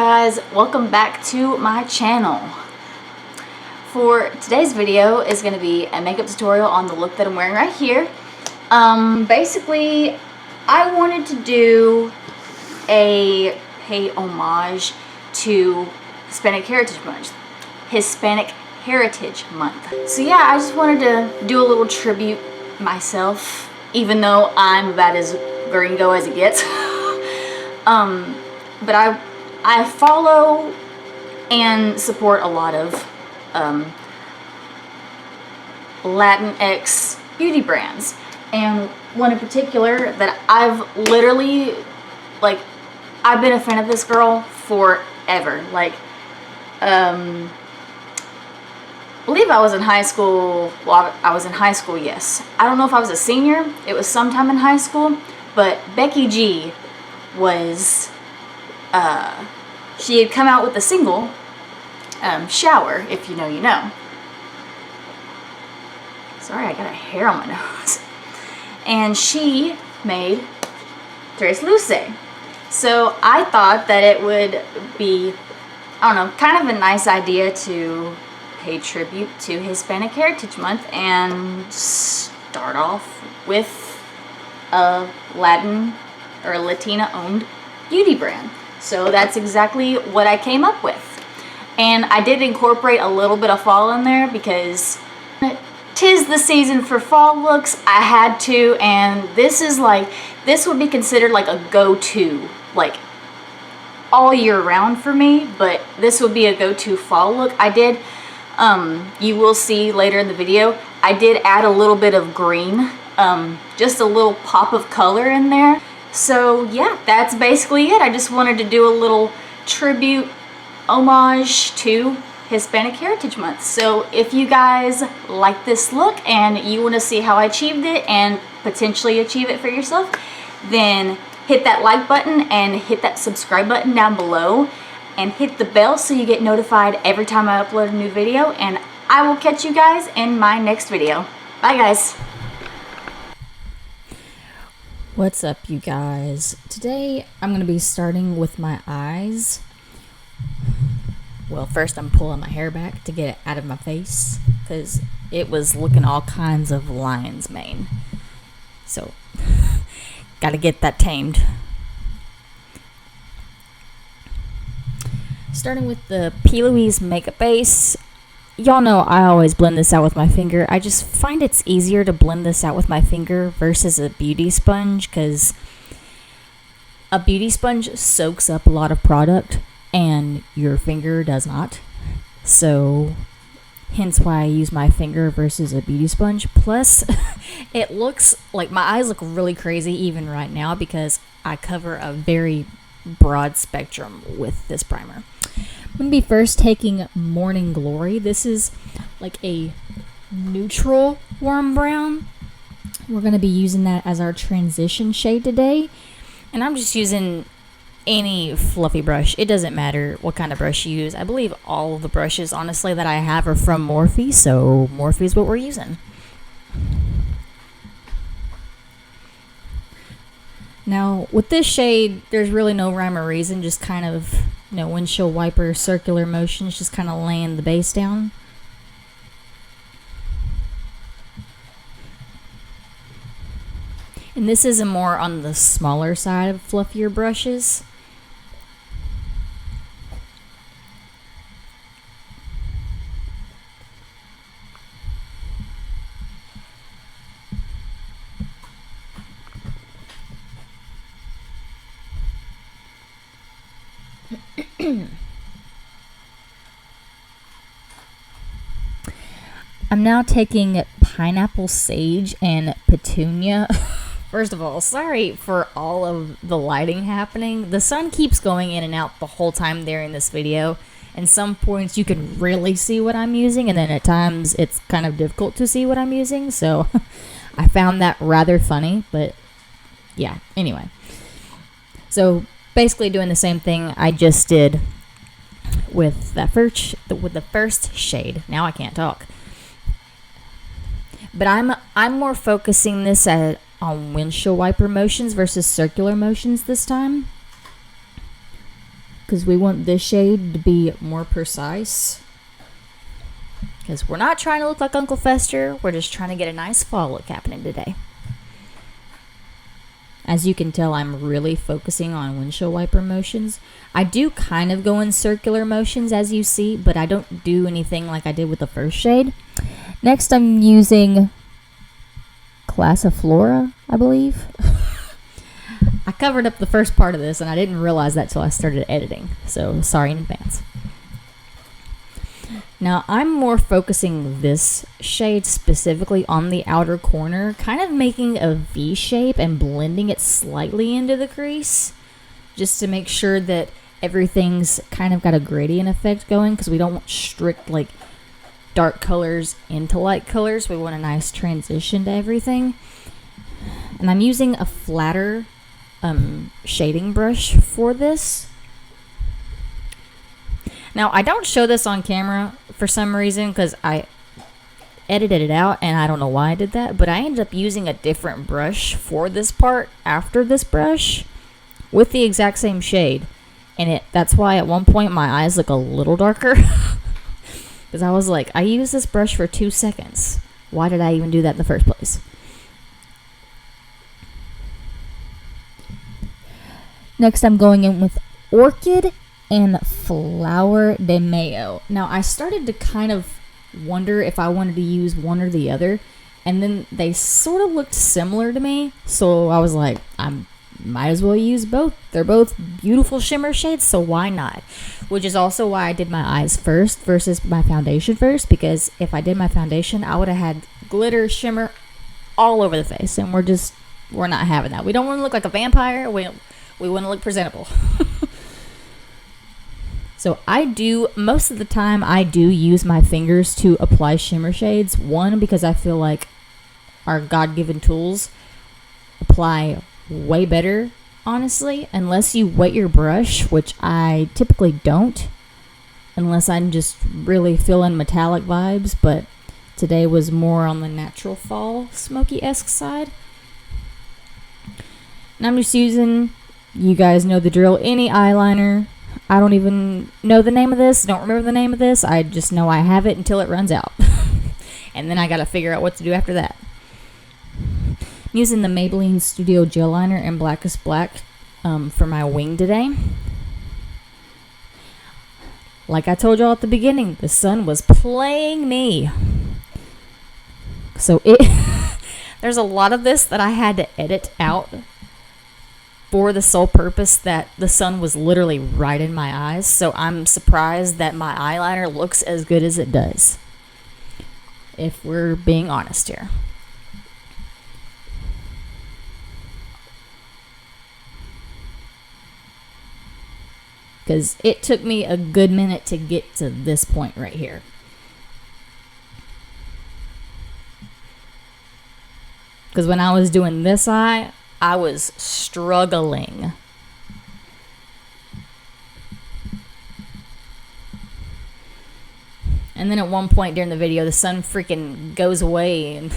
guys, welcome back to my channel. For today's video is going to be a makeup tutorial on the look that I'm wearing right here. Basically, I wanted to do a pay homage to Hispanic Heritage Month. So yeah, I just wanted to do a little tribute myself, even though I'm about as gringo as it gets. But I follow and support a lot of Latinx beauty brands, and one in particular that I've literally, like, I've been a fan of this girl forever. Like, I believe I was in high school. Well, I was in high school, yes. I don't know if I was a senior. It was sometime in high school, but Becky G was, she had come out with a single, Shower, if you know, you know. Sorry, I got a hair on my nose. And she made Tresluce. So I thought that it would be, I don't know, kind of a nice idea to pay tribute to Hispanic Heritage Month and start off with a Latin or a Latina owned beauty brand. So that's exactly what I came up with. And I did incorporate a little bit of fall in there because 'tis the season for fall looks. I had to, and this is like, this would be considered like a go-to, like all year round for me, but this would be a go-to fall look. I did, you will see later in the video, I did add a little bit of green, just a little pop of color in there. So yeah, that's basically it. I just wanted to do a little tribute homage to Hispanic Heritage Month. So if you guys like this look and you want to see how I achieved it and potentially achieve it for yourself, then hit that like button and hit that subscribe button down below and hit the bell so you get notified every time I upload a new video, and I will catch you guys in my next video. Bye guys. What's up, you guys? Today I'm going to be starting with my eyes. Well, first I'm pulling my hair back to get it out of my face because it was looking all kinds of lion's mane. So, gotta get that tamed. Starting with the P.louise makeup base. Y'all know I always blend this out with my finger. I just find it's easier to blend this out with my finger versus a beauty sponge, because a beauty sponge soaks up a lot of product and your finger does not. So hence why I use my finger versus a beauty sponge. Plus, it looks like my eyes look really crazy even right now because I cover a very broad spectrum with this primer. I'm going to be first taking Morning Glory. This is like a neutral warm brown. We're going to be using that as our transition shade today. And I'm just using any fluffy brush. It doesn't matter what kind of brush you use. I believe all of the brushes, honestly, that I have are from Morphe. So Morphe is what we're using. Now, with this shade, there's really no rhyme or reason, just kind of, you know, windshield wiper circular motions, just kind of laying the base down. And this is a more on the smaller side of fluffier brushes. I'm now taking Pineapple Sage and Petunia. First of all, sorry for all of the lighting happening. The sun keeps going in and out the whole time during this video. And some points you can really see what I'm using, and then at times it's kind of difficult to see what I'm using. So I found that rather funny, but yeah, anyway. So basically doing the same thing I just did with the first shade. Now I can't talk. But I'm more focusing this on windshield wiper motions versus circular motions this time. because we want this shade to be more precise. Because we're not trying to look like Uncle Fester. We're just trying to get a nice fall look happening today. As you can tell, I'm really focusing on windshield wiper motions. I do kind of go in circular motions, as you see, but I don't do anything like I did with the first shade. Next, I'm using Classiflora, I believe. I covered up the first part of this, and I didn't realize that till I started editing. So, sorry in advance. Now, I'm more focusing this shade specifically on the outer corner, kind of making a V shape and blending it slightly into the crease, just to make sure that everything's kind of got a gradient effect going, because we don't want strict, like, dark colors into light colors. We want a nice transition to everything. And I'm using a flatter shading brush for this. Now, I don't show this on camera for some reason because I edited it out and I don't know why I did that, but I ended up using a different brush for this part after this brush with the exact same shade. And that's why at one point my eyes look a little darker because I was like, I used this brush for 2 seconds. Why did I even do that in the first place? Next, I'm going in with Orchid and Flower de Mayo. Now, I started to kind of wonder if I wanted to use one or the other, and then they sort of looked similar to me, so I was like, I might as well use both. They're both beautiful shimmer shades, so why not? Which is also why I did my eyes first versus my foundation first, because if I did my foundation, I would have had glitter shimmer all over the face, and we're not having that. We don't want to look like a vampire. We want to look presentable. So most of the time, I do use my fingers to apply shimmer shades. One, because I feel like our God-given tools apply way better, honestly, unless you wet your brush, which I typically don't, unless I'm just really feeling metallic vibes, but today was more on the natural fall smoky-esque side. And I'm just using, you guys know the drill, any eyeliner. I don't even know the name of this, don't remember the name of this. I just know I have it until it runs out. And then I gotta figure out what to do after that. I'm using the Maybelline Studio Gel Liner in Blackest Black for my wing today. Like I told y'all at the beginning, the sun was playing me. So there's a lot of this that I had to edit out for the sole purpose that the sun was literally right in my eyes. So I'm surprised that my eyeliner looks as good as it does, if we're being honest here. Because it took me a good minute to get to this point right here. Because when I was doing this eye, I was struggling. And then at one point during the video, the sun freaking goes away, and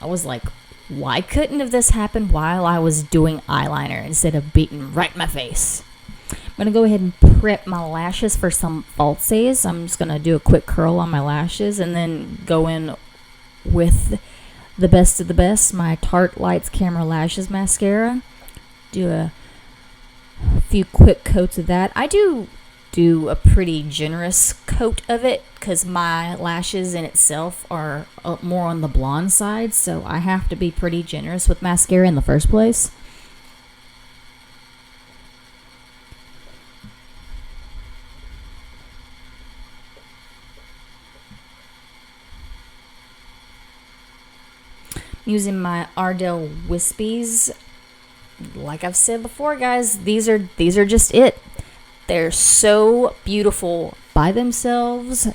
I was like, why couldn't have this happened while I was doing eyeliner instead of beating right in my face? I'm going to go ahead and prep my lashes for some falsies. I'm just going to do a quick curl on my lashes and then go in with the best of the best, my Tarte Lights Camera Lashes Mascara. Do a few quick coats of that. I do a pretty generous coat of it because my lashes in itself are more on the blonde side, so I have to be pretty generous with mascara in the first place. Using my Ardell Whispies. Like I've said before, guys, these are just it. They're so beautiful by themselves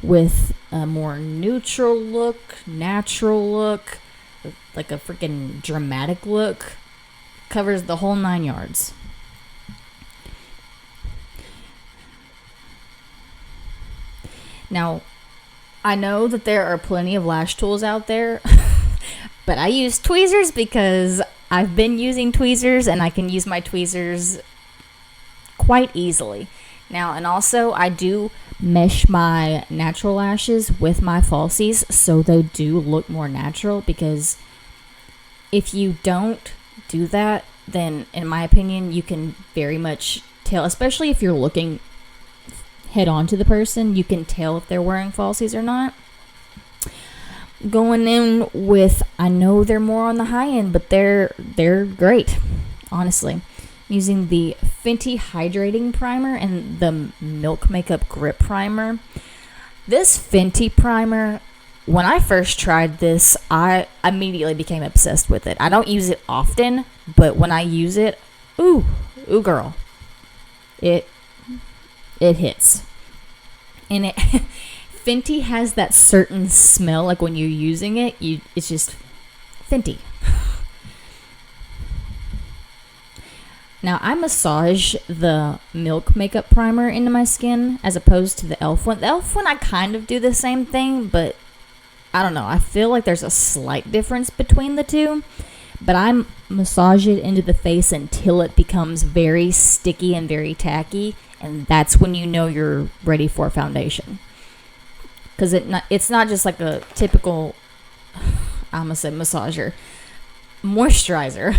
with a more neutral look, natural look, like a freaking dramatic look. Covers the whole 9 yards. Now, I know that there are plenty of lash tools out there, but I use tweezers because I've been using tweezers, and I can use my tweezers quite easily. Now, and also I do mesh my natural lashes with my falsies so they do look more natural, because if you don't do that, then in my opinion you can very much tell, especially if you're looking head on to the person, you can tell if they're wearing falsies or not. Going in with, I know they're more on the high end, but they're great, honestly. Using the Fenty hydrating primer and the Milk Makeup grip primer. This Fenty primer, when I first tried this, I immediately became obsessed with it. I don't use it often, but when I use it, ooh girl, it hits. And it Fenty has that certain smell, like when you're using it, it's just Fenty. Now, I massage the Milk Makeup Primer into my skin as opposed to the e.l.f. one. The e.l.f. one, I kind of do the same thing, but I don't know. I feel like there's a slight difference between the two. But I massage it into the face until it becomes very sticky and very tacky. And that's when you know you're ready for foundation. Because it's not just like a typical, I'm going to say massager, moisturizer,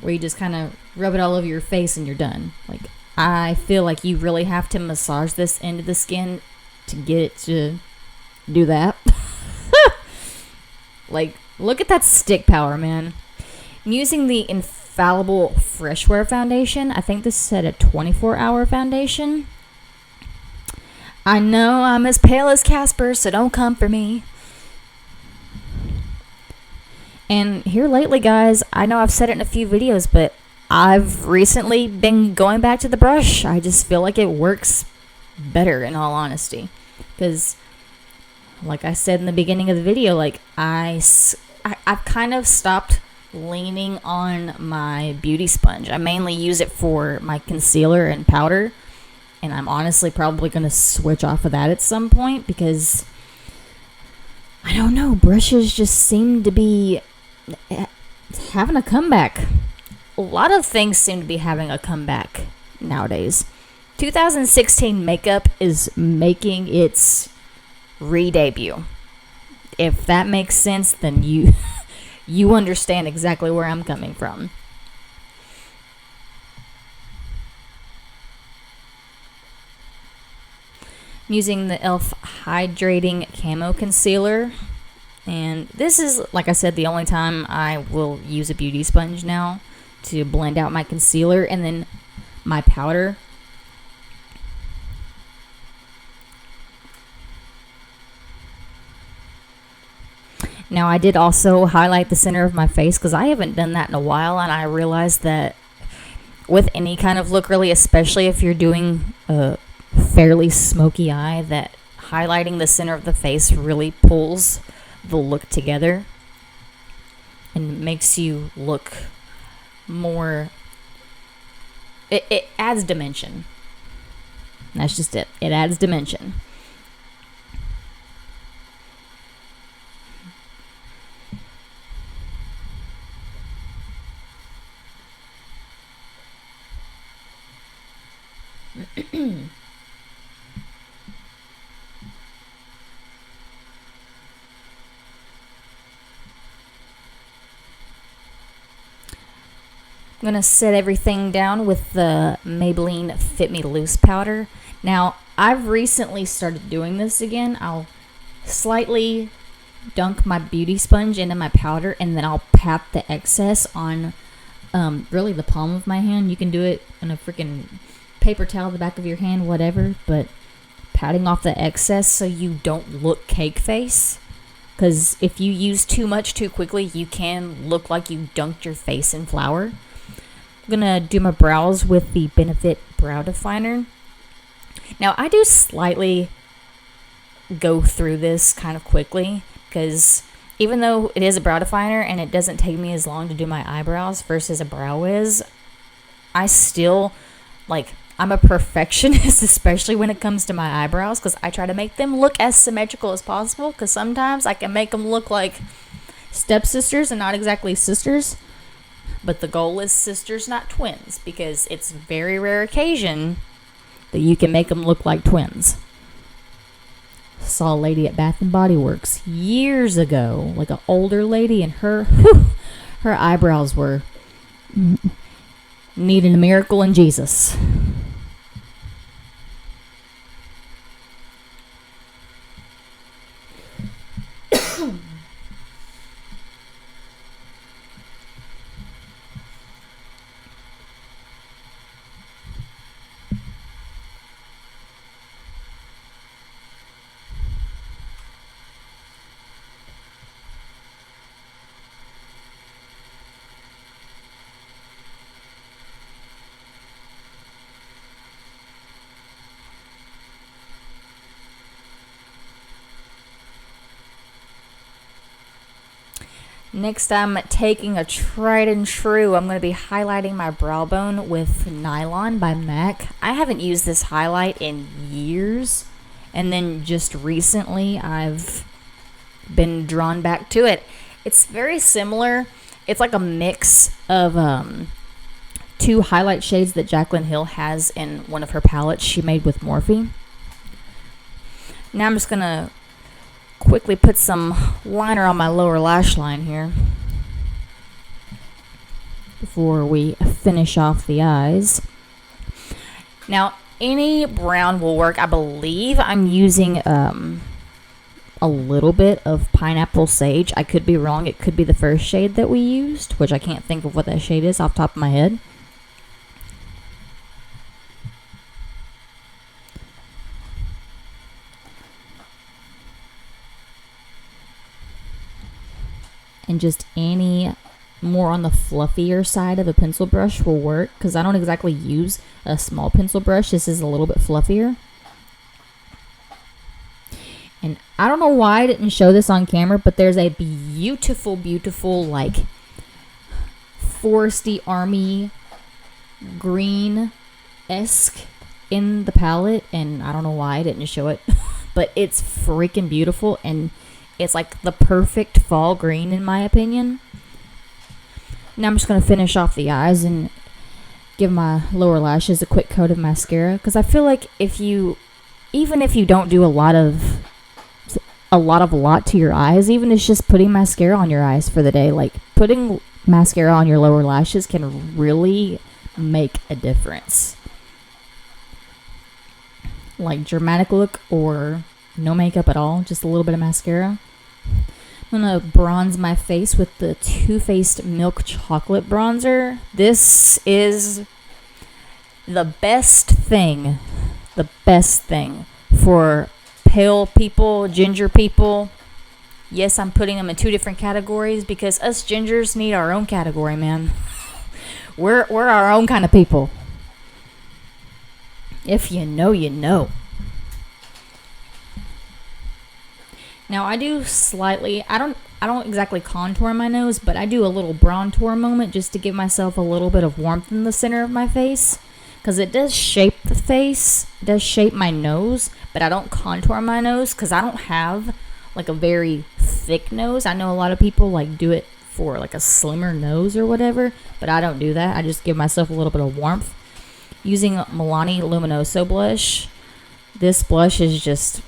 where you just kind of rub it all over your face and you're done. Like, I feel like you really have to massage this into the skin to get it to do that. Like, look at that stick power, man. I'm using the infallible freshwear foundation. I think this said a 24-hour foundation. I know I'm as pale as Casper, so don't come for me. And here lately, guys, I know I've said it in a few videos, but I've recently been going back to the brush. I just feel like it works better, in all honesty. Because, like I said in the beginning of the video, like I've kind of stopped leaning on my beauty sponge. I mainly use it for my concealer and powder. And I'm honestly probably going to switch off of that at some point, because I don't know, brushes just seem to be having a comeback. A lot of things seem to be having a comeback nowadays. 2016 makeup is making its re-debut. If that makes sense, then you understand exactly where I'm coming from. I'm using the e.l.f. Hydrating Camo Concealer. And this is, like I said, the only time I will use a beauty sponge now to blend out my concealer and then my powder. Now, I did also highlight the center of my face because I haven't done that in a while, and I realized that with any kind of look, really, especially if you're doing a fairly smoky eye, that highlighting the center of the face really pulls the look together and makes you look more, it adds dimension. That's just it. It adds dimension. I'm going to set everything down with the Maybelline Fit Me Loose powder. Now, I've recently started doing this again. I'll slightly dunk my beauty sponge into my powder, and then I'll pat the excess on really the palm of my hand. You can do it on a freaking paper towel, the back of your hand, whatever, but patting off the excess so you don't look cake face. Because if you use too much too quickly, you can look like you dunked your face in flour. I'm going to do my brows with the Benefit Brow Definer. Now, I do slightly go through this kind of quickly, because even though it is a brow definer and it doesn't take me as long to do my eyebrows versus a brow wiz, I still, I'm a perfectionist, especially when it comes to my eyebrows, because I try to make them look as symmetrical as possible, because sometimes I can make them look like stepsisters and not exactly sisters, but the goal is sisters, not twins, because it's a very rare occasion that you can make them look like twins. Saw a lady at Bath and Body Works years ago, like an older lady, and her eyebrows were needing a miracle in Jesus. Next, I'm taking a tried and true. I'm going to be highlighting my brow bone with Nylon by MAC. I haven't used this highlight in years, and then just recently I've been drawn back to it. It's very similar. It's like a mix of two highlight shades that Jaclyn Hill has in one of her palettes she made with Morphe. Now I'm just going to quickly put some liner on my lower lash line here before we finish off the eyes. Now, any brown will work. I believe I'm using a little bit of Pineapple Sage. I could be wrong. It could be the first shade that we used, which I can't think of what that shade is off the top of my head. And just any more on the fluffier side of a pencil brush will work, because I don't exactly use a small pencil brush. This is a little bit fluffier. And I don't know why I didn't show this on camera, but there's a beautiful, beautiful, like, foresty army green-esque in the palette, and I don't know why I didn't show it, but it's freaking beautiful, and it's like the perfect fall green in my opinion. Now I'm just going to finish off the eyes and give my lower lashes a quick coat of mascara, because I feel like even if you don't do a lot to your eyes, even if it's just putting mascara on your eyes for the day, like putting mascara on your lower lashes can really make a difference. Like dramatic look or no makeup at all, just a little bit of mascara. I'm going to bronze my face with the Too Faced Milk Chocolate Bronzer. This is the best thing for pale people, ginger people. Yes, I'm putting them in two different categories because us gingers need our own category, man. We're our own kind of people. If you know, you know. Now I do slightly, I don't exactly contour my nose, but I do a little bronzer moment just to give myself a little bit of warmth in the center of my face, because it does shape the face, it does shape my nose, but I don't contour my nose because I don't have like a very thick nose. I know a lot of people like do it for like a slimmer nose or whatever, but I don't do that. I just give myself a little bit of warmth using Milani Luminoso blush. This blush is just,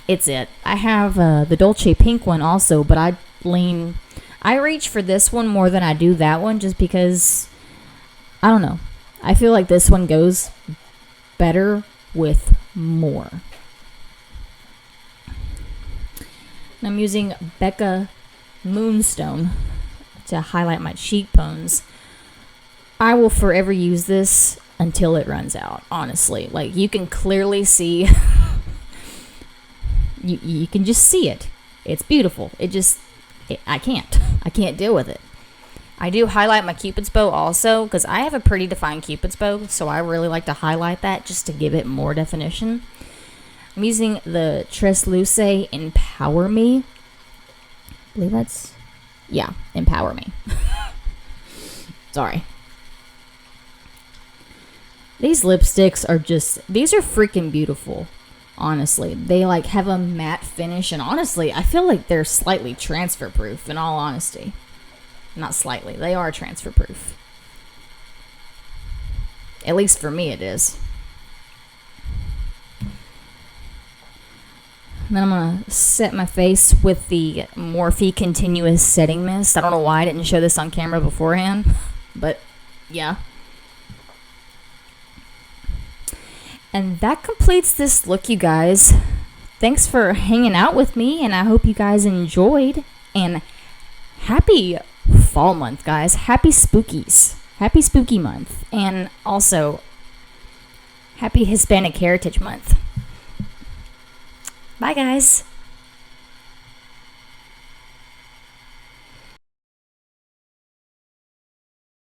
it's it. I have the Dolce pink one also, but I reach for this one more than I do that one, just because, I don't know. I feel like this one goes better with more. And I'm using Becca Moonstone to highlight my cheekbones. I will forever use this until it runs out, honestly. Like, you can clearly see... You can just see it. It's beautiful. I can't deal with it. I do highlight my Cupid's bow also, because I have a pretty defined Cupid's bow, so I really like to highlight that just to give it more definition. I'm using the Tresluce Empower Me. I believe that's... yeah, Empower Me. Sorry. These lipsticks are just... these are freaking beautiful. Honestly, they like have a matte finish, and honestly, I feel like they're slightly transfer proof, in all honesty. Not slightly, they are transfer proof. At least for me it is. And then I'm going to set my face with the Morphe Continuous Setting Mist. I don't know why I didn't show this on camera beforehand, but yeah. And that completes this look, you guys. Thanks for hanging out with me, and I hope you guys enjoyed. And happy fall month, guys. Happy spookies. Happy spooky month. And also, happy Hispanic Heritage Month. Bye, guys.